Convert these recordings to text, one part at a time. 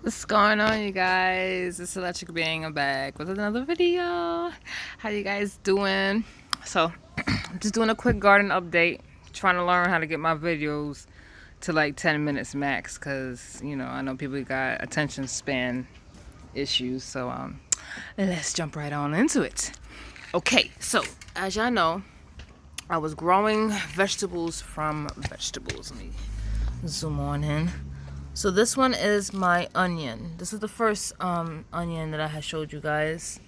What's going on, you guys? It's Electric Being. I'm back with another video. How you guys doing? So, I'm just doing a quick garden update. Trying to learn how to get my videos to like 10 minutes max, because I know people got attention span issues. So let's jump right on into it. Okay, so as y'all know, I was growing vegetables from vegetables. Let me zoom on in. So this one is my onion. This is the first onion that I had showed you guys.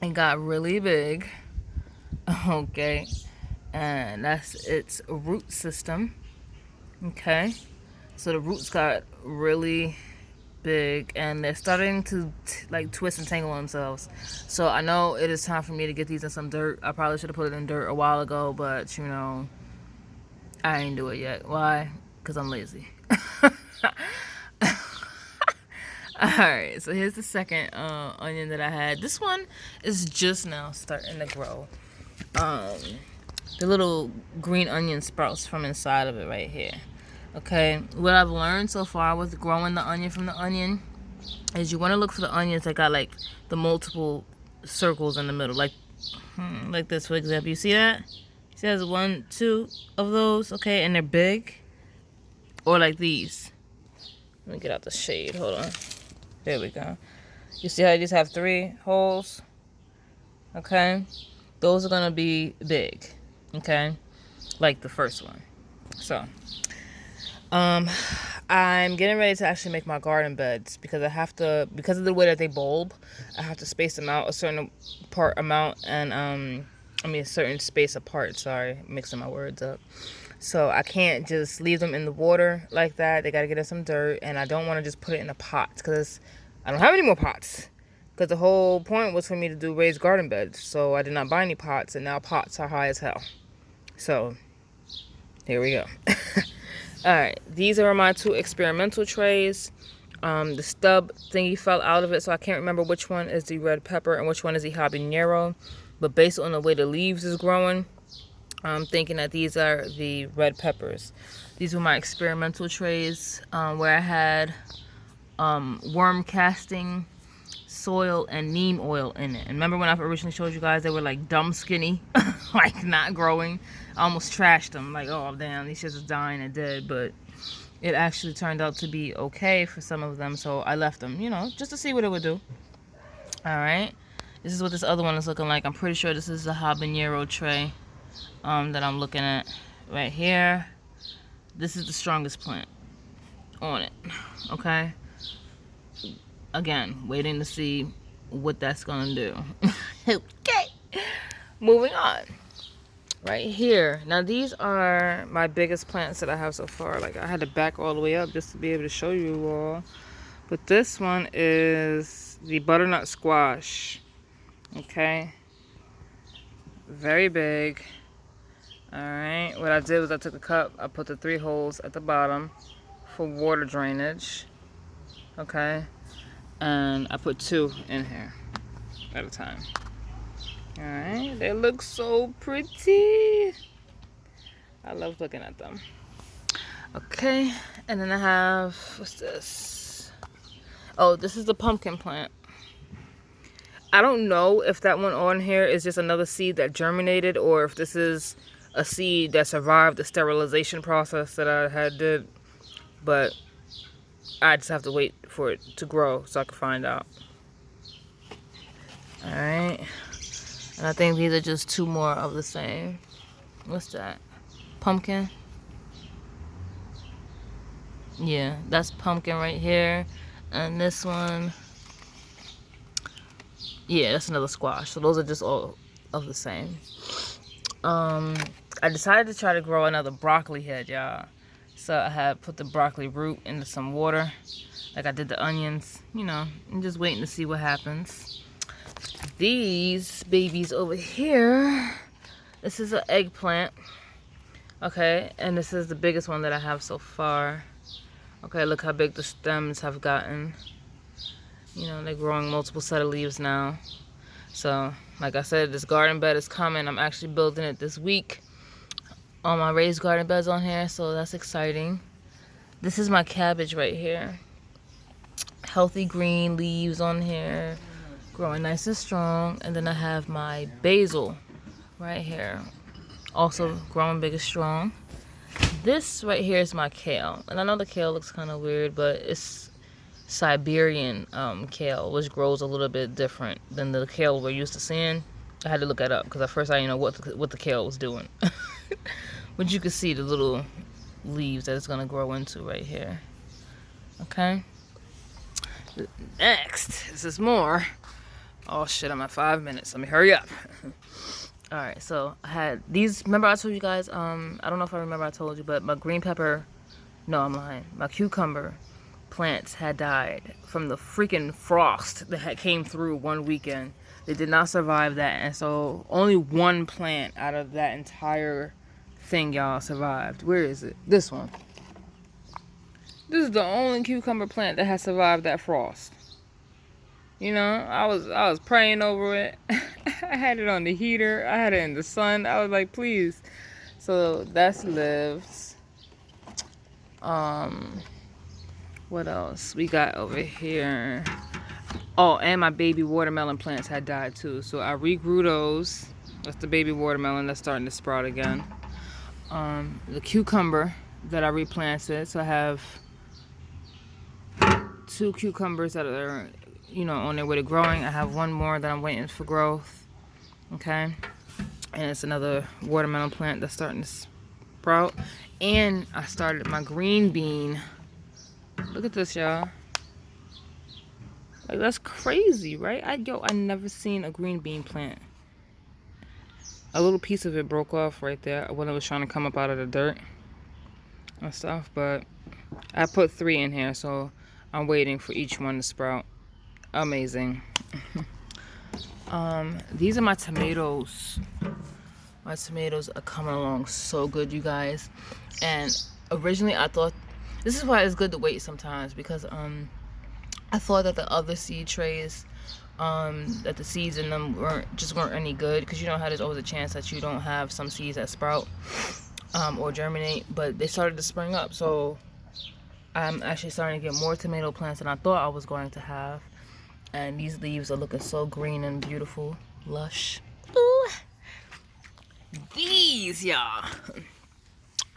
It got really big. Okay. And that's its root system. Okay. So the roots got really big and they're starting to like twist and tangle themselves. So I know it is time for me to get these in some dirt. I probably should have put it in dirt a while ago, but I ain't do it yet. Why? Because I'm lazy. Alright, so here's the second onion that I had. This one is just now starting to grow. The little green onion sprouts from inside of it right here. Okay, what I've learned so far with growing the onion from the onion is you want to look for the onions that got like the multiple circles in the middle. Like this, for example. You see that? See, there's 1, 2 of those, okay, and they're big. Or like these. Let me get out the shade, hold on. There we go. You see how you just have 3 holes? Okay. Those are going to be big. Okay. Like the first one. So, I'm getting ready to actually make my garden beds because I have to, because of the way that they bulb, I have to space them out a certain amount and, a certain space apart. Sorry, mixing my words up. So I can't just leave them in the water like that. They got to get in some dirt, and I don't want to just put it in a pot because I don't have any more pots. Because the whole point was for me to do raised garden beds. So I did not buy any pots, and now pots are high as hell. So here we go. Alright, these are my 2 experimental trays. The stub thingy fell out of it, so I can't remember which one is the red pepper and which one is the habanero. But based on the way the leaves is growing, I'm thinking that these are the red peppers. These were my experimental trays where I had worm casting, soil, and neem oil in it. And remember when I originally showed you guys they were like dumb skinny, like not growing? I almost trashed them, like, oh damn, these shits is dying and dead. But it actually turned out to be okay for some of them, so I left them, just to see what it would do. Alright, this is what this other one is looking like. I'm pretty sure this is the habanero tray that I'm looking at right here. This is the strongest plant on it. Okay, again, waiting to see what that's gonna do. Okay, moving on. Right here, now these are my biggest plants that I have so far. Like, I had to back all the way up just to be able to show you all. But this one is the butternut squash. Okay, very big. Alright, what I did was I took a cup, I put the 3 holes at the bottom for water drainage. Okay, and I put 2 in here at a time. Alright, they look so pretty. I love looking at them. Okay, and then I have, what's this? Oh, this is the pumpkin plant. I don't know if that one on here is just another seed that germinated or if this is a seed that survived the sterilization process that I had did, but I just have to wait for it to grow so I can find out. Alright, and I think these are just 2 more of the same. What's that? Pumpkin? Yeah, that's pumpkin right here. And this one, yeah, that's another squash. So those are just all of the same. I decided to try to grow another broccoli head, y'all. So I had put the broccoli root into some water, like I did the onions, and just waiting to see what happens. These babies over here, this is an eggplant. Okay, and this is the biggest one that I have so far. Okay, look how big the stems have gotten. They're growing multiple set of leaves now. So, like I said, this garden bed is coming. I'm actually building it this week. All my raised garden beds on here, so that's exciting. This is my cabbage right here. Healthy green leaves on here, growing nice and strong. And then I have my basil right here, also growing big and strong. This right here is my kale, and I know the kale looks kind of weird, but it's Siberian kale, which grows a little bit different than the kale we're used to seeing. I had to look that up because at first I didn't know what the kale was doing. But you can see the little leaves that it's gonna grow into right here. Okay. Next, this is more. Oh shit, I'm at 5 minutes. Let me hurry up. All right, so I had these. Remember I told you guys, I don't know if I remember I told you, but my green pepper, no, I'm lying. My cucumber plants had died from the freaking frost that had came through one weekend. They did not survive that, and so only one plant out of that entire thing, y'all, survived. Where is it? This one. This is the only cucumber plant that has survived that frost. You know, I was praying over it. I had it on the heater. I had it in the sun. I was like, please. So that's lived. What else we got over here? Oh, and my baby watermelon plants had died too. So I regrew those. That's the baby watermelon that's starting to sprout again. The cucumber that I replanted. So I have 2 cucumbers that are, you know, on their way to growing. I have 1 more that I'm waiting for growth. Okay. And it's another watermelon plant that's starting to sprout. And I started my green bean. Look at this, y'all. Like, that's crazy, right? I never seen a green bean plant. A little piece of it broke off right there when it was trying to come up out of the dirt and stuff. But I put 3 in here, so I'm waiting for each one to sprout. Amazing. These are my tomatoes. My tomatoes are coming along so good, you guys. And originally I thought, this is why it's good to wait sometimes, because I thought that the other seed trays, that the seeds in them weren't any good, because you know how there's always a chance that you don't have some seeds that sprout or germinate, but they started to spring up. So I'm actually starting to get more tomato plants than I thought I was going to have. And these leaves are looking so green and beautiful, lush. Ooh. These, y'all.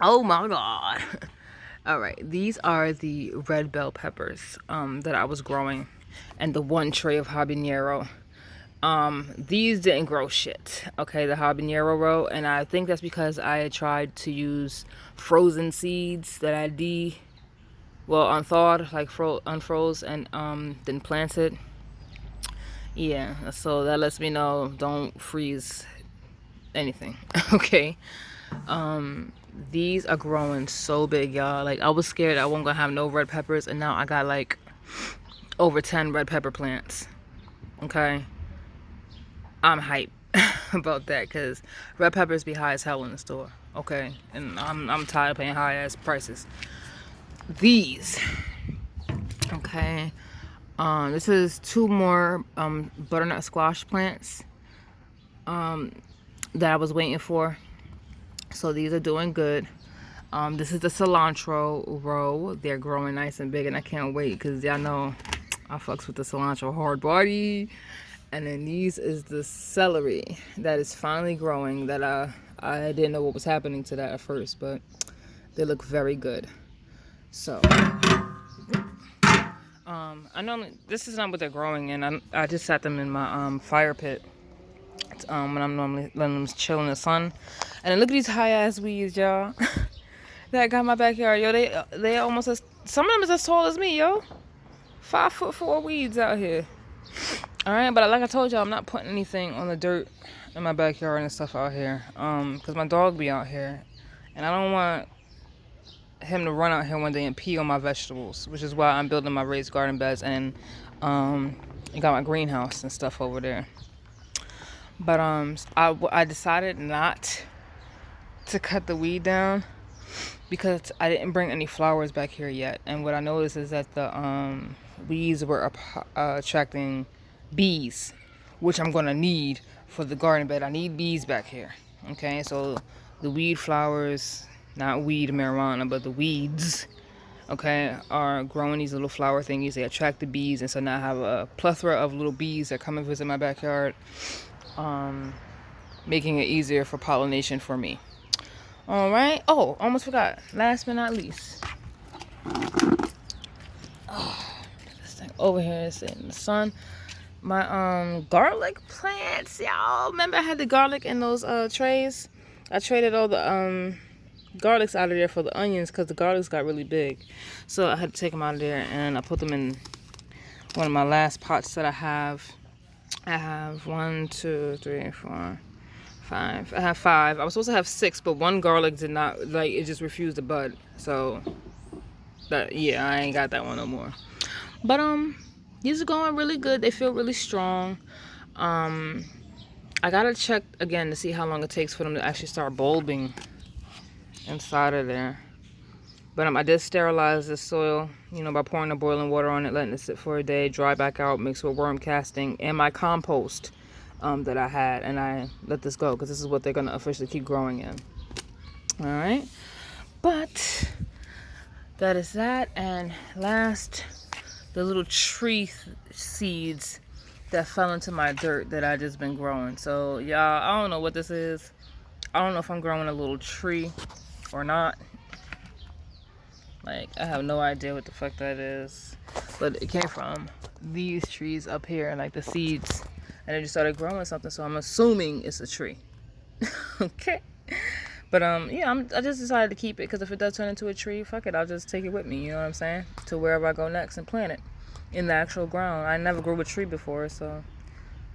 Oh my God. All right, these are the red bell peppers that I was growing, and the 1 tray of habanero. These didn't grow shit. Okay, the habanero row, and I think that's because I had tried to use frozen seeds that I unthawed, like unfroze, and then planted. Yeah, so that lets me know don't freeze anything. Okay. These are growing so big, y'all. Like, I was scared I wasn't gonna have no red peppers, and now I got like over 10 red pepper plants. Okay, I'm hyped about that, because red peppers be high as hell in the store. Okay, and I'm tired of paying high ass prices. These, okay, this is 2 more butternut squash plants that I was waiting for. So these are doing good. This is the cilantro row. They're growing nice and big, and I can't wait, because y'all know I fucks with the cilantro hard body. And then these is the celery that is finally growing, that I didn't know what was happening to that at first, but they look very good. So I normally, this is not what they're growing in. I just set them in my fire pit when I'm normally letting them chill in the sun. And then look at these high ass weeds, y'all. That got my backyard, yo. They almost some of them is as tall as me, yo. 5'4" weeds out here. All right, but like I told y'all, I'm not putting anything on the dirt in my backyard and stuff out here, because my dog be out here, and I don't want him to run out here one day and pee on my vegetables, which is why I'm building my raised garden beds, and got my greenhouse and stuff over there. But I decided not to cut the weed down, because I didn't bring any flowers back here yet. And what I noticed is that the weeds were attracting bees, which I'm gonna need for the garden bed. I need bees back here. Okay, so the weed flowers, not weed marijuana, but the weeds okay, are growing these little flower thingies. They attract the bees, and so now I have a plethora of little bees that come and visit my backyard, making it easier for pollination for me. All right. Oh, almost forgot. Last but not least, this thing over here is in the sun. My garlic plants, y'all. Remember I had the garlic in those trays? I traded all the garlics out of there for the onions because the garlics got really big. So I had to take them out of there, and I put them in one of my last pots that I have. I have 1, 2, 3, 4, 5. I have 5. I was supposed to have 6, but one garlic did not, like, it just refused to bud. So that, yeah, I ain't got that one no more. But these are going really good. They feel really strong. I gotta check again to see how long it takes for them to actually start bulbing inside of there. But I did sterilize the soil, by pouring the boiling water on it, letting it sit for a day, dry back out, mixed with worm casting and my compost that I had, and I let this go because this is what they're gonna officially keep growing in. All right, but that is that. And last, the little tree seeds that fell into my dirt that I just been growing. So y'all, I don't know what this is. I don't know if I'm growing a little tree or not. Like, I have no idea what the fuck that is. But it came from these trees up here, like the seeds. And it just started growing something, so I'm assuming it's a tree. Okay. But yeah, I just decided to keep it because if it does turn into a tree, fuck it, I'll just take it with me, you know what I'm saying? To wherever I go next and plant it in the actual ground. I never grew a tree before, so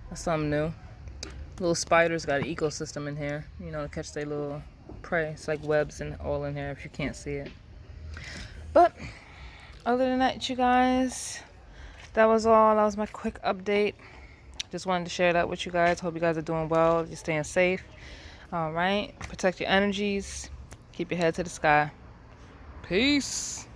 that's something new. Little spiders got an ecosystem in here, to catch their little prey. It's like webs and all in here if you can't see it. But other than that, you guys, that was all. That was my quick update. Just wanted to share that with you guys. Hope you guys are doing well. You're staying safe. All right. Protect your energies. Keep your head to the sky. Peace.